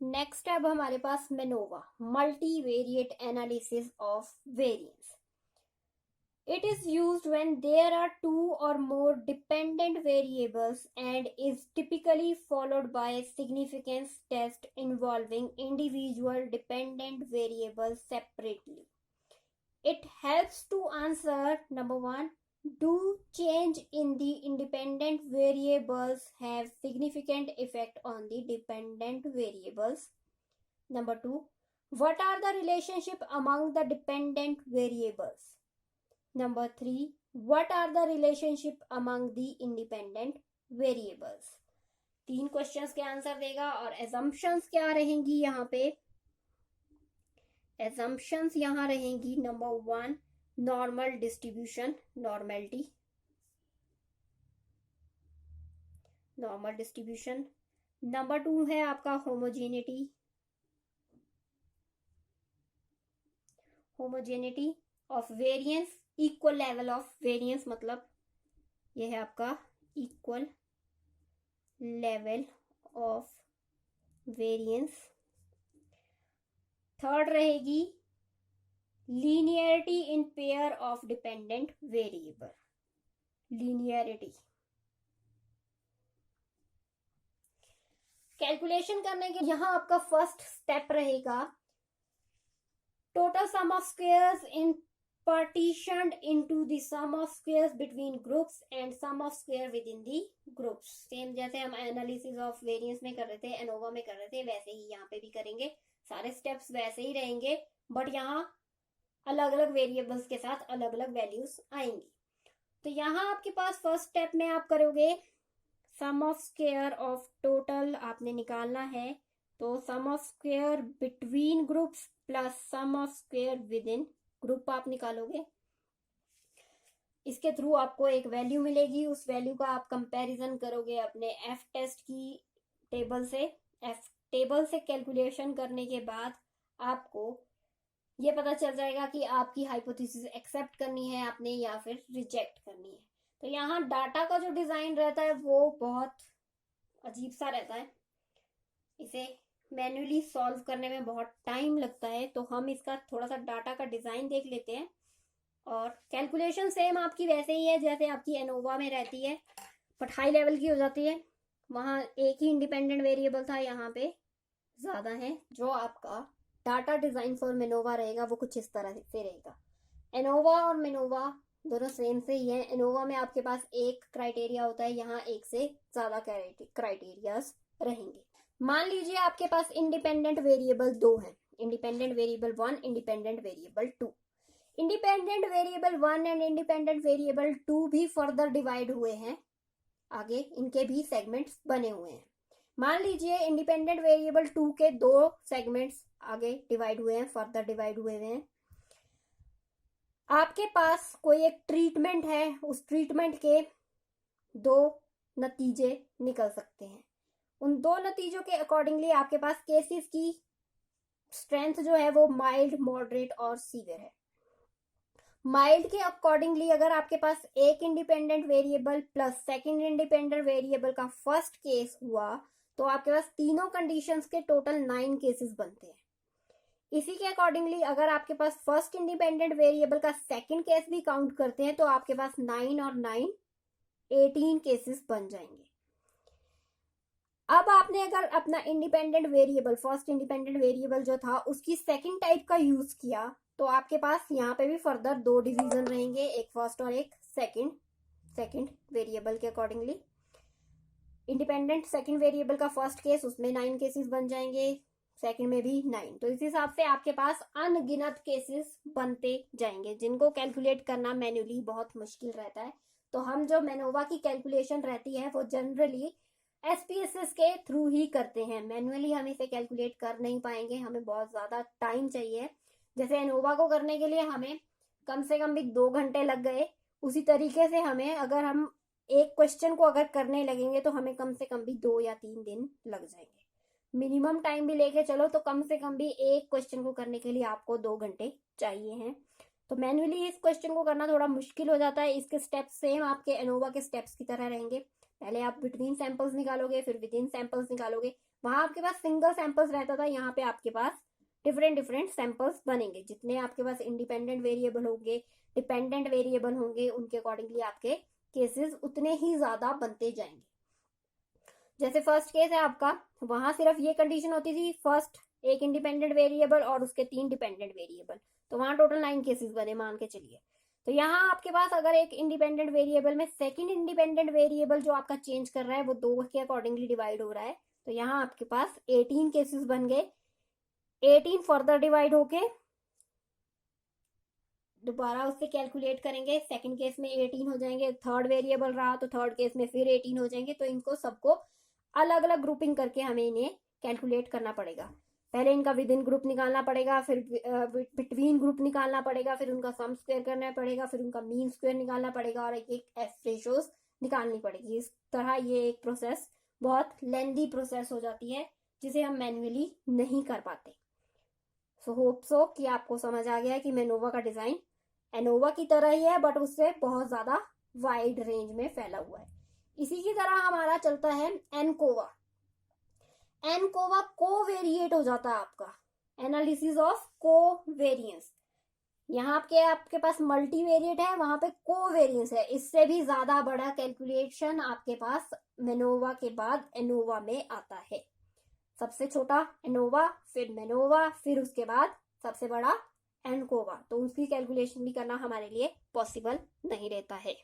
Next अब हमारे पास MANOVA, multivariate analysis of variance. It is used when there are two or more dependent variables and is typically followed by a significance test involving individual dependent variables separately. It helps to answer number 1, do change in the independent variables have significant effect on the dependent variables? Number 2, what are the relationship among the dependent variables? Number 3, what are the relationship among the independent variables? 3 questions के answer देगा. और assumptions क्या रहेंगी यहाँ पे? assumptions यहाँ रहेंगी number 1, normal distribution, normality, normal distribution. Number 2 है आपका homogeneity, homogeneity of variance, equal level of variance, मतलब ये है आपका equal level of variance. Third रहेगी linearity in pair of dependent variable, linearity. Calculation करने के यहाँ आपका फर्स्ट स्टेप रहेगा total sum of squares in partitioned into the sum of squares between groups and sum of square within the groups. Same जैसे हम analysis of variance में कर रहे थे, एनोवा में कर रहे थे, वैसे ही यहाँ पे भी करेंगे. सारे स्टेप्स वैसे ही रहेंगे, बट यहाँ अलग अलग वेरिएबल्स के साथ अलग अलग वैल्यूज आएंगी. तो यहाँ आपके पास फर्स्ट स्टेप में आप करोगे sum of square of total आपने निकालना है. तो sum of square between groups plus sum of square within group आप निकालोगे. इसके थ्रू आपको एक वैल्यू मिलेगी. उस वैल्यू का आप कंपैरिजन करोगे अपने एफ टेस्ट की टेबल से. एफ टेबल से कैलकुलेशन करने के बाद आपको ये पता चल जाएगा कि आपकी हाइपोथेसिस एक्सेप्ट करनी है आपने या फिर रिजेक्ट करनी है. तो यहाँ डाटा का जो डिजाइन रहता है वो बहुत अजीब सा रहता है. इसे मैन्युअली सॉल्व करने में बहुत टाइम लगता है. तो हम इसका थोड़ा सा डाटा का डिजाइन देख लेते हैं. और कैलकुलेशन सेम आपकी वैसे ही है जैसे आपकी एनोवा में रहती है, बट हाई लेवल की हो जाती है. वहां एक ही इंडिपेंडेंट वेरिएबल था, यहाँ पे ज्यादा है. जो आपका डाटा डिजाइन फॉर मेनोवा रहेगा वो कुछ इस तरह से रहेगा. एनोवा और मेनोवा दोनों सेम से ही है. एनोवा में आपके पास एक क्राइटेरिया होता है, यहाँ एक से ज्यादा क्राइटेरियाज रहेंगे. मान लीजिए आपके पास इंडिपेंडेंट वेरिएबल 2 है, independent variable 1, independent variable 2. Independent variable 1 and independent variable 2 भी फर्दर डिवाइड हुए हैं. आगे इनके भी सेगमेंट्स बने हुए हैं. मान लीजिए इंडिपेंडेंट वेरिएबल 2 के 2 सेगमेंट्स आगे डिवाइड हुए हैं, फर्दर डिवाइड हुए हैं. आपके पास कोई एक ट्रीटमेंट है, उस ट्रीटमेंट के 2 नतीजे निकल सकते हैं. उन 2 नतीजों के अकॉर्डिंगली आपके पास केसेस की स्ट्रेंथ जो है वो माइल्ड, मॉडरेट और सीवियर है. माइल्ड के अकॉर्डिंगली अगर आपके पास एक independent variable plus second independent variable का फर्स्ट केस हुआ तो आपके पास तीनों कंडीशंस के टोटल 9 केसेस बनते हैं. इसी के अकॉर्डिंगली अगर आपके पास फर्स्ट इंडिपेंडेंट वेरिएबल का सेकंड केस भी काउंट करते हैं तो आपके पास 9 और 9 18 केसेस बन जाएंगे. अब आपने अगर अपना independent variable, first independent variable जो था उसकी सेकंड टाइप का यूज किया तो आपके पास यहाँ पे भी फर्दर 2 डिवीजन रहेंगे, एक फर्स्ट और एक सेकंड वेरिएबल के अकॉर्डिंगली. इंडिपेंडेंट सेकंड वेरिएबल का फर्स्ट केस, उसमें 9 केसेस बन जाएंगे, सेकंड में भी 9. तो इस हिसाब से आपके पास अनगिनत केसेस बनते जाएंगे जिनको कैलकुलेट करना मैन्युअली बहुत मुश्किल रहता है. तो हम जो मेनोवा की कैलकुलेशन रहती है वो जनरली SPSS के थ्रू ही करते हैं. मैन्युअली हम इसे कैलकुलेट कर नहीं पाएंगे, हमें बहुत ज्यादा टाइम चाहिए. जैसे एनोवा को करने के लिए हमें कम से कम भी 2 घंटे लग गए, उसी तरीके से हमें अगर हम एक क्वेश्चन को अगर करने लगेंगे तो हमें कम से कम भी 2 या 3 दिन लग जाएंगे. मिनिमम टाइम भी लेके चलो तो कम से कम भी एक क्वेश्चन को करने के लिए आपको 2 घंटे चाहिए हैं. तो मैन्युअली इस क्वेश्चन को करना थोड़ा मुश्किल हो जाता है. इसके स्टेप्स सेम आपके एनोवा के स्टेप्स की तरह रहेंगे. पहले आप बिटवीन सैंपल्स निकालोगे, फिर विद इन सैंपल्स निकालोगे। वहां आपके पास सिंगल सैंपल्स रहता था, यहाँ पे आपके पास डिफरेंट डिफरेंट सैंपल्स बनेंगे। जितने आपके पास इंडिपेंडेंट वेरिएबल होंगे, डिपेंडेंट वेरिएबल होंगे, उनके अकॉर्डिंगली आपके केसेस उतने ही ज्यादा बनते जाएंगे। जैसे फर्स्ट केस है आपका, वहां सिर्फ ये कंडीशन होती थी, फर्स्ट एक इंडिपेंडेंट वेरिएबल और उसके 3 डिपेंडेंट वेरिएबल, तो वहां टोटल 9 केसेस बने मान के चलिए। तो यहाँ आपके पास अगर एक इंडिपेंडेंट वेरिएबल में सेकंड इंडिपेंडेंट वेरिएबल जो आपका चेंज कर रहा है वो 2 के अकॉर्डिंगली डिवाइड हो रहा है, तो यहाँ आपके पास 18 केसेस बन गए। 18 फर्दर डिवाइड होके दोबारा उससे कैलकुलेट करेंगे, सेकंड केस में 18 हो जाएंगे। थर्ड वेरिएबल रहा तो थर्ड केस में फिर 18 हो जाएंगे। तो इनको सबको अलग अलग ग्रुपिंग करके हमें इन्हें कैलकुलेट करना पड़ेगा। पहले इनका विद इन ग्रुप निकालना पड़ेगा, फिर बिटवीन ग्रुप निकालना पड़ेगा, फिर उनका सम स्क्वायर करना पड़ेगा, फिर उनका मीन स्क्वायर निकालना पड़ेगा और एक एफ रेशियोज निकालनी पड़ेगी। इस तरह ये एक प्रोसेस बहुत लेंदी प्रोसेस हो जाती है, जिसे हम मैन्युअली नहीं कर पाते। सो होप सो कि आपको समझ आ गया कि मैनोवा का डिजाइन एनोवा की तरह ही है, बट उससे बहुत ज्यादा वाइड रेंज में फैला हुआ है। इसी की तरह हमारा चलता है एनकोवा। एनकोवा कोवेरिएट हो जाता है आपका, एनालिसिस ऑफ कोवेरियंस। यहाँ आपके पास मल्टीवेरिएट है, वहां पे कोवेरियंस है। इससे भी ज्यादा बड़ा कैलकुलेशन आपके पास मेनोवा के बाद एनोवा में आता है। सबसे छोटा एनोवा, फिर मेनोवा, फिर उसके बाद सबसे बड़ा एनकोवा। तो उसकी कैलकुलेशन भी करना हमारे लिए पॉसिबल नहीं रहता है।